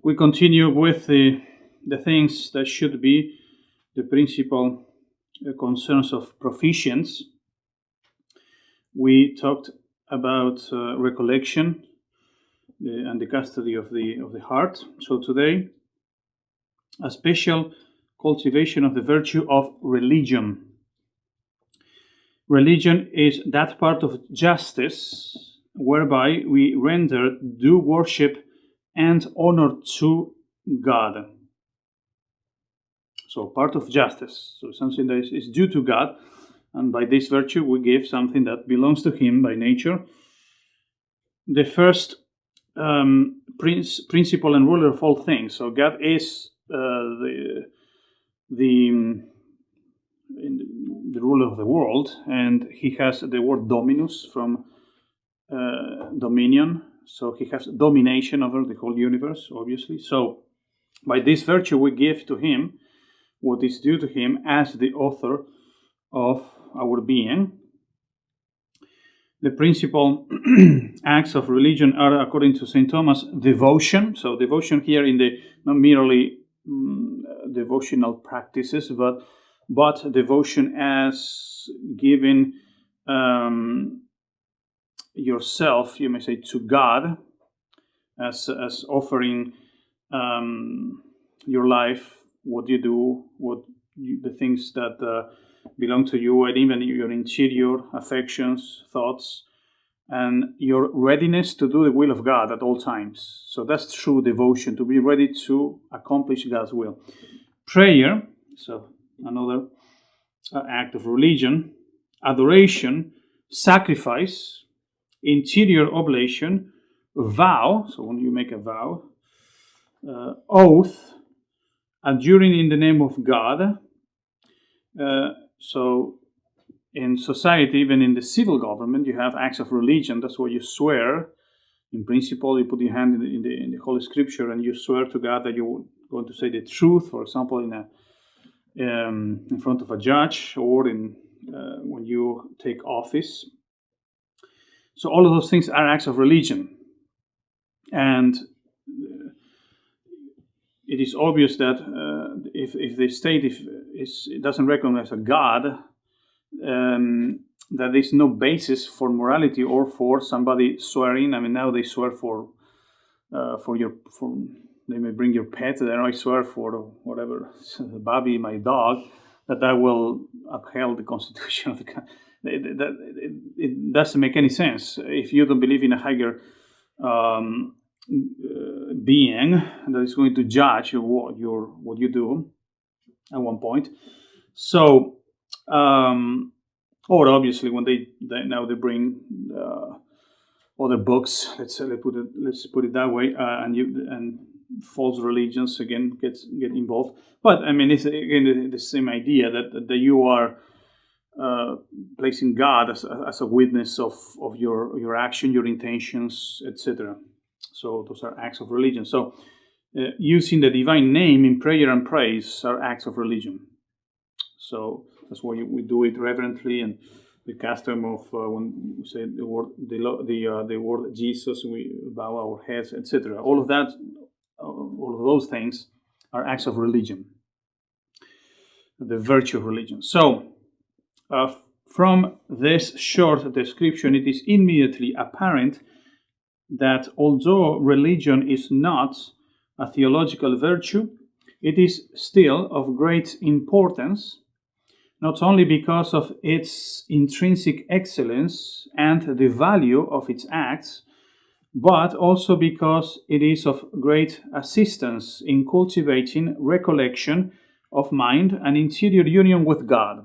We continue with the things that should be the principal concerns of proficients. We talked about recollection and the custody of the heart. So today, a special cultivation of the virtue of religion. Religion is that part of justice whereby we render due worship and honor to God. So part of justice, so something that is due to God, and by this virtue we give something that belongs to Him by nature. The first principle and ruler of all things. So God is the ruler of the world, and He has the word dominus from dominion. So He has domination over the whole universe, obviously. So by this virtue we give to Him what is due to Him as the author of our being. The principal acts of religion are, according to St. Thomas, devotion. So devotion here in the not merely devotional practices, but devotion as giving yourself, you may say, to God, as offering your life, what you do, the things that belong to you, and even your interior affections, thoughts, and your readiness to do the will of God at all times. So that's true devotion, to be ready to accomplish God's will. Prayer, so another act of religion. Adoration, sacrifice, interior oblation, vow, so when you make a vow, oath, adjuring in the name of God. So in society, even in the civil government, you have acts of religion. That's where you swear. In principle, you put your hand in the Holy Scripture and you swear to God that you're going to say the truth. For example, in front of a judge, or when you take office. So all of those things are acts of religion, and it is obvious that if the state it doesn't recognize a God, that there's no basis for morality or for somebody swearing. I mean, now they swear for they may bring your pet. And I swear for whatever, Bobby, my dog, that I will uphold the Constitution of the country. It doesn't make any sense if you don't believe in a higher being that is going to judge what you do at one point. So, or obviously when they bring other books, let's put it that way, and false religions again get involved. But I mean, it's again the same idea that you are placing God as a witness of your action, your intentions, etc. So those are acts of religion. So using the divine name in prayer and praise are acts of religion. So that's why we do it reverently, and the custom of when we say the word Jesus, we bow our heads, etc. All of those things are acts of religion, the virtue of religion. So from this short description, it is immediately apparent that although religion is not a theological virtue, it is still of great importance, not only because of its intrinsic excellence and the value of its acts, but also because it is of great assistance in cultivating recollection of mind and interior union with God.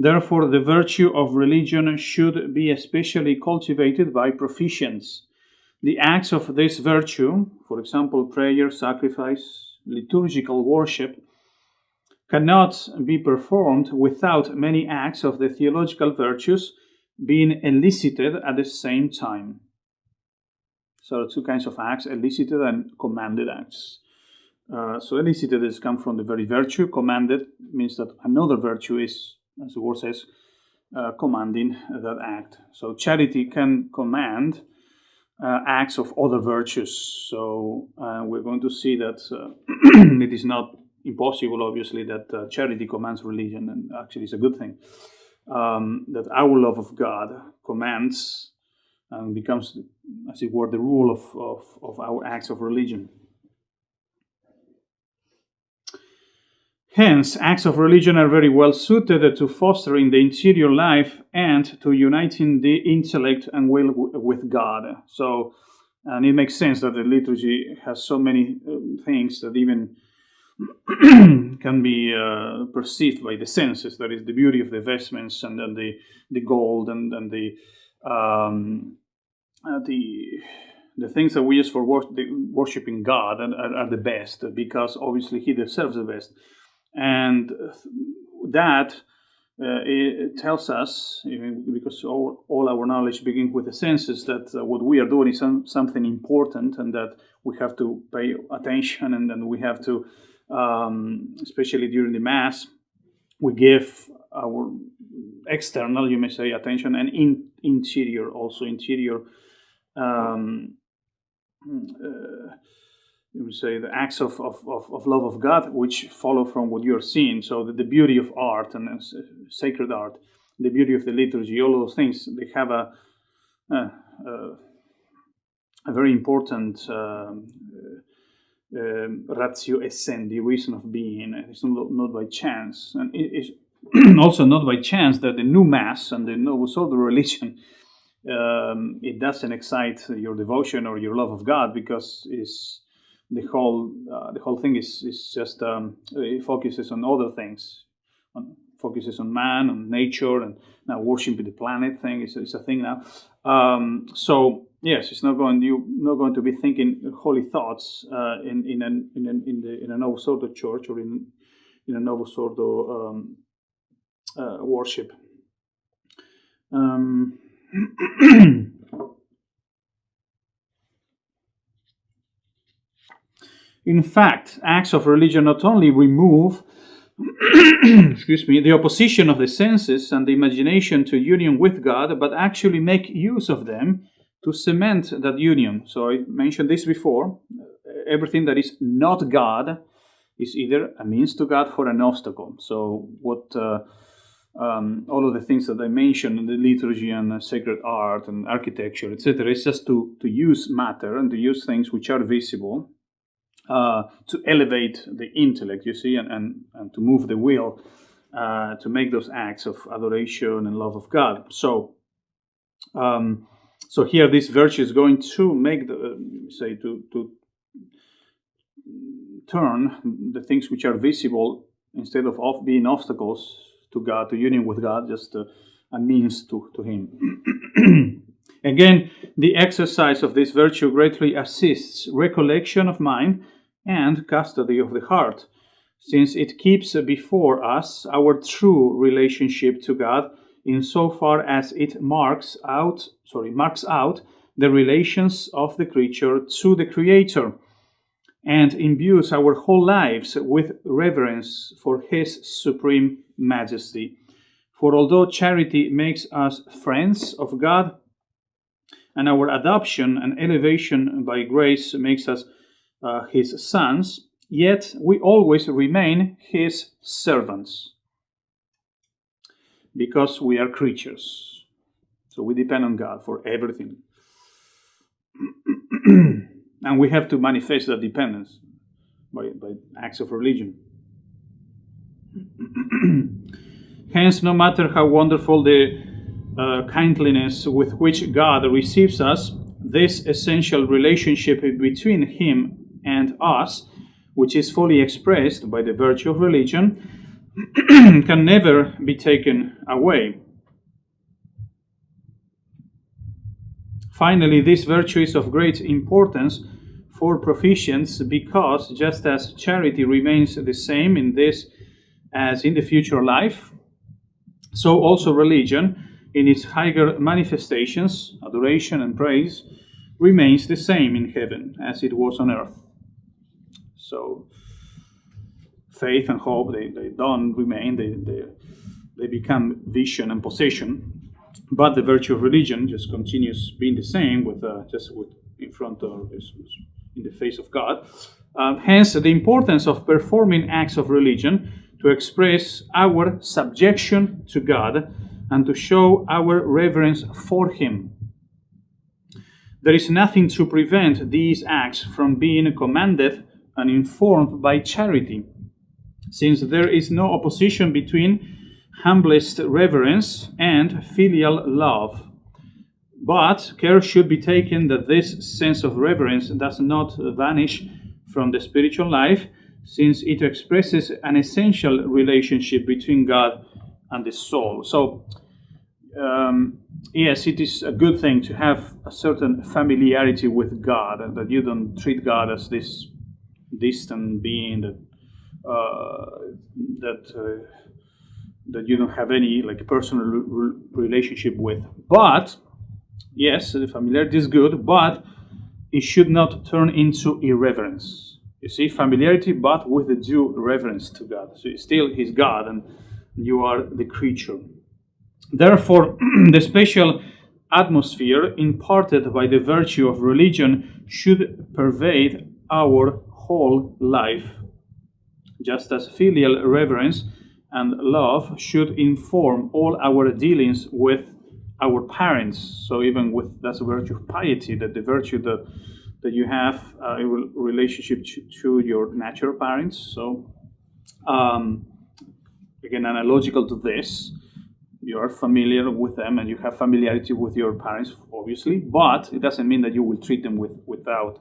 Therefore, the virtue of religion should be especially cultivated by proficients. The acts of this virtue, for example, prayer, sacrifice, liturgical worship, cannot be performed without many acts of the theological virtues being elicited at the same time. So two kinds of acts, elicited and commanded acts. So elicited has come from the very virtue. Commanded means that another virtue is, as the word says, commanding that act. So charity can command acts of other virtues. So we're going to see that it is not impossible, obviously, that charity commands religion, and actually it's a good thing. That our love of God commands and becomes, as it were, the rule of our acts of religion. Hence, acts of religion are very well suited to fostering the interior life and to uniting the intellect and will with God. So, and it makes sense that the liturgy has so many things that even can be perceived by the senses. That is the beauty of the vestments, and then the gold, and the things that we use for worshiping God are the best, because obviously He deserves the best. And that it tells us, because all our knowledge begins with the senses, that what we are doing is something important, and that we have to pay attention, and then we have to, especially during the Mass, we give our external, you may say, attention, and interior you would say, the acts of love of God, which follow from what you're seeing. So the beauty of art and sacred art, the beauty of the liturgy, all those things, they have a very important ratio essendi, reason of being. It's not by chance, and it is also not by chance that the new Mass and the Novus Ordo religion, it doesn't excite your devotion or your love of God, because the whole thing is just it focuses on other things, focuses on man, on nature, and now worshiping the planet thing is a thing now. So yes, you're not going to be thinking holy thoughts in a Novus Ordo church, or in a Novus Ordo worship. In fact, acts of religion not only remove the opposition of the senses and the imagination to union with God, but actually make use of them to cement that union. So I mentioned this before. Everything that is not God is either a means to God or an obstacle. So what all of the things that I mentioned in the liturgy and sacred art and architecture, etc., is just to use matter and to use things which are visible, to elevate the intellect, you see, and to move the will, to make those acts of adoration and love of God. So here this virtue is going to make to turn the things which are visible, instead of being obstacles to God, to union with God, just a means to Him. Again, the exercise of this virtue greatly assists recollection of mind and custody of the heart, since it keeps before us our true relationship to God, insofar as it marks out the relations of the creature to the Creator, and imbues our whole lives with reverence for His supreme majesty. For although charity makes us friends of God, and our adoption and elevation by grace makes us His sons, yet we always remain His servants, because we are creatures. So we depend on God for everything. And we have to manifest that dependence by acts of religion. Hence, no matter how wonderful the kindliness with which God receives us, this essential relationship between Him and us, which is fully expressed by the virtue of religion, can never be taken away. Finally, this virtue is of great importance for proficients, because just as charity remains the same in this as in the future life, so also religion, in its higher manifestations, adoration and praise, remains the same in heaven as it was on earth. So faith and hope, they don't remain, they become vision and possession. but the virtue of religion just continues being the same, with in front of in the face of God. Hence, the importance of performing acts of religion to express our subjection to God and to show our reverence for Him. There is nothing to prevent these acts from being commanded and informed by charity, since there is no opposition between humblest reverence and filial love. But care should be taken that this sense of reverence does not vanish from the spiritual life, since it expresses an essential relationship between God and the soul. So, yes, it is a good thing to have a certain familiarity with God, and that you don't treat God as this distant being that you don't have any personal relationship with. But yes, the familiarity is good, but it should not turn into irreverence. You see, familiarity, but with the due reverence to God. So still, He's God, and you are the creature. Therefore, the special atmosphere imparted by the virtue of religion should pervade our whole life, just as filial reverence and love should inform all our dealings with our parents. So even with that's a virtue of piety, that the virtue that you have a relationship to your natural parents. So again, analogical to this, you are familiar with them and you have familiarity with your parents, obviously, but it doesn't mean that you will treat them without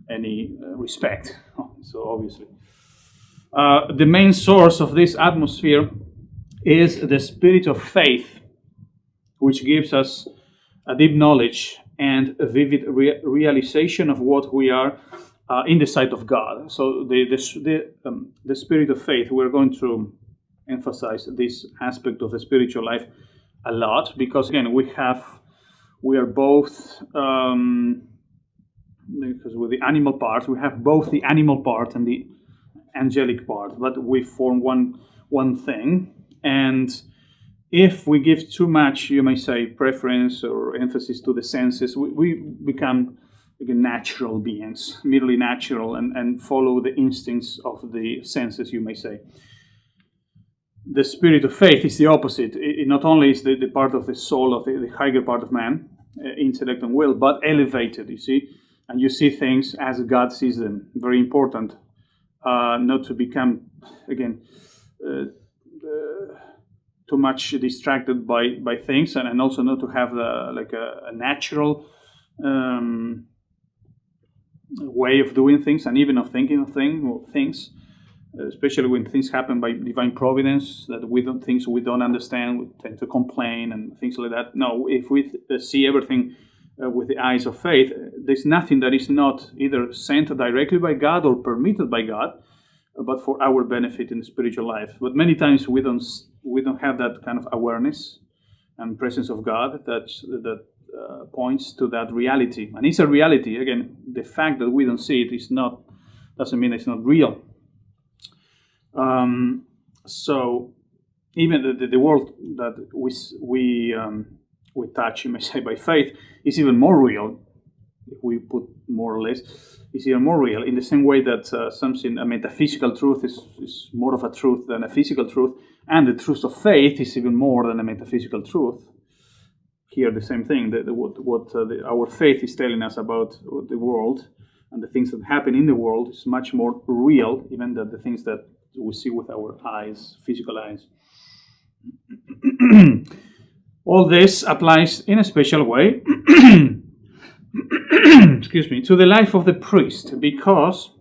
any respect. So obviously, the main source of this atmosphere is the spirit of faith, which gives us a deep knowledge and a vivid realization of what we are in the sight of God. So the spirit of faith, we're going to emphasize this aspect of the spiritual life a lot, because again we are both because with the animal part we have both the animal part and the angelic part, but we form one thing. And if we give too much, you may say, preference or emphasis to the senses, we become again natural beings, merely natural, and follow the instincts of the senses, you may say. The spirit of faith is the opposite. It not only is the part of the soul, of the higher part of man, intellect and will, but elevated, you see. And you see things as God sees them. Very important. Not to become, again, too much distracted by things, and also not to have a natural way of doing things, and even of thinking of things. Especially when things happen by divine providence that things we don't understand, we tend to complain and things like that. No, if we see everything with the eyes of faith, there's nothing that is not either sent directly by God or permitted by God, but for our benefit in the spiritual life. But many times we don't have that kind of awareness and presence of God that points to that reality. And it's a reality. Again, the fact that we don't see it doesn't mean it's not real. So even the world that we touch, you may say, by faith, is even more real. If we put more or less, is even more real. In the same way that a metaphysical truth is more of a truth than a physical truth, and the truth of faith is even more than a metaphysical truth. Here, the same thing. Our faith is telling us about the world and the things that happen in the world is much more real, even than the things that we see with our eyes, physical eyes. All this applies in a special way excuse me, to the life of the priest, because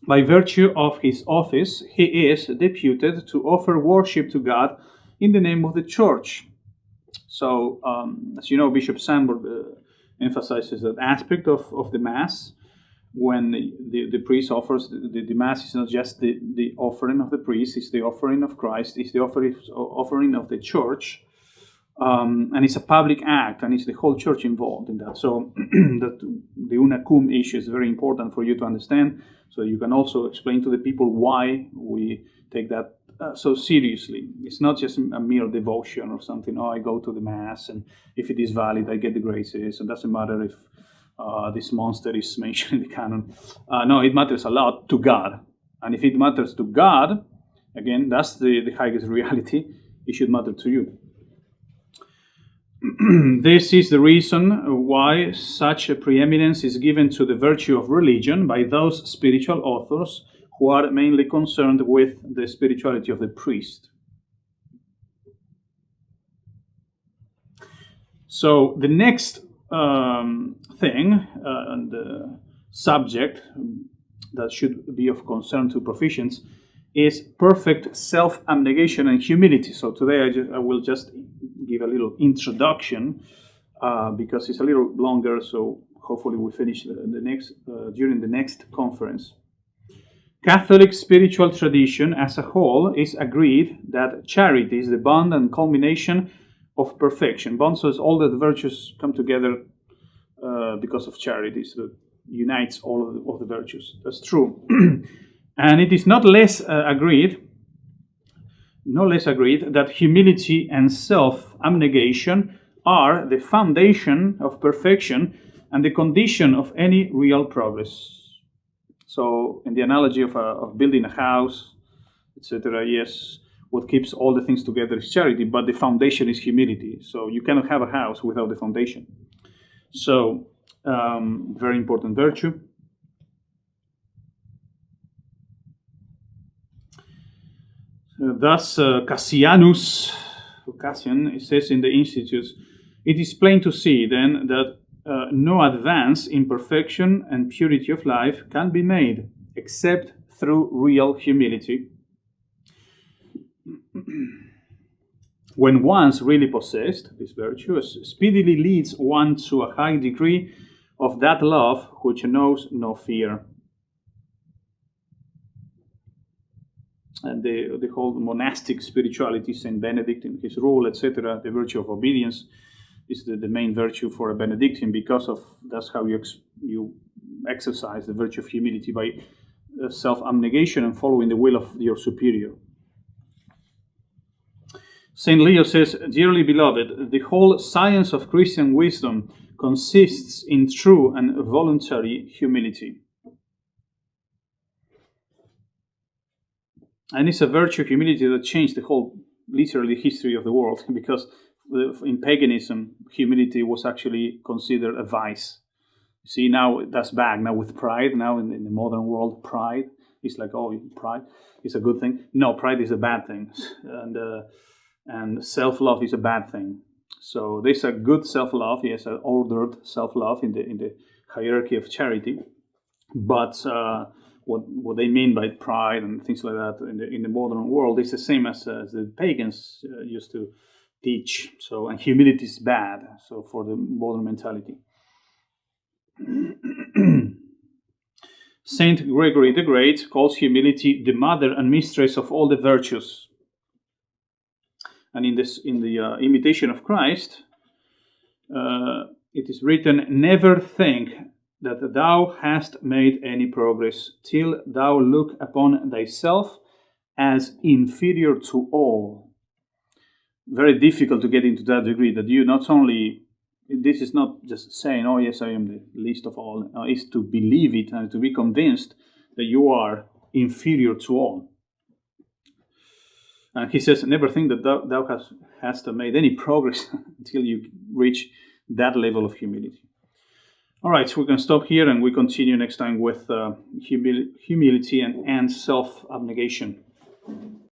by virtue of his office he is deputed to offer worship to God in the name of the church. So, as you know, Bishop Sandberg emphasizes that aspect of the Mass. When the priest offers the Mass, is not just the offering of the priest, it's the offering of Christ, it's the offering of the church, and it's a public act, and it's the whole church involved in that. So that the una cum issue is very important for you to understand, so you can also explain to the people why we take that so seriously. It's not just a mere devotion or something. Oh, I go to the mass, and if it is valid, I get the graces. It doesn't matter if this monster is mentioned in the canon. No, it matters a lot to God. And if it matters to God, again, that's the highest reality. It should matter to you. This is the reason why such a preeminence is given to the virtue of religion by those spiritual authors who are mainly concerned with the spirituality of the priest. So the next thing and subject that should be of concern to proficients is perfect self-abnegation and humility. So today I will just give a little introduction because it's a little longer. So hopefully we finish the next during the next conference. Catholic spiritual tradition as a whole is agreed that charity is the bond and culmination of perfection. Bond, so all the virtues come together because of charity, so it unites all of the virtues. That's true. And it is not less agreed that humility and self-abnegation are the foundation of perfection and the condition of any real progress. So, in the analogy of building a house, etc., yes, what keeps all the things together is charity, but the foundation is humility. So, you cannot have a house without the foundation. So, very important virtue. Thus, Cassian, it says in the Institutes, it is plain to see then that no advance in perfection and purity of life can be made except through real humility. When once really possessed, this virtue speedily leads one to a high degree of that love which knows no fear. And the whole monastic spirituality, Saint Benedict in his rule, etc., the virtue of obedience is the main virtue for a Benedictine, because of that's how you exercise the virtue of humility, by self-abnegation and following the will of your superior. Saint Leo says, "Dearly beloved, the whole science of Christian wisdom consists in true and voluntary humility." And it's a virtue of humility that changed the whole, literally, history of the world, because in paganism, humility was actually considered a vice. You see, now that's back. Now with pride, now in the modern world, pride is like, oh, pride is a good thing. No, pride is a bad thing. And self-love is a bad thing. So there's a good self-love, yes, an ordered self-love in the hierarchy of charity. But what they mean by pride and things like that in the modern world is the same as the pagans used to teach. So, and humility is bad. So for the modern mentality. Saint Gregory the Great calls humility the mother and mistress of all the virtues. And in the Imitation of Christ, it is written, "Never think that thou hast made any progress till thou look upon thyself as inferior to all." Very difficult to get into that degree, that you not only, this is not just saying, oh yes, I am the least of all, it's to believe it and to be convinced that you are inferior to all. And he says, never think that thou hast made any progress until you reach that level of humility. All right, so we can stop here and we continue next time with humility and self-abnegation.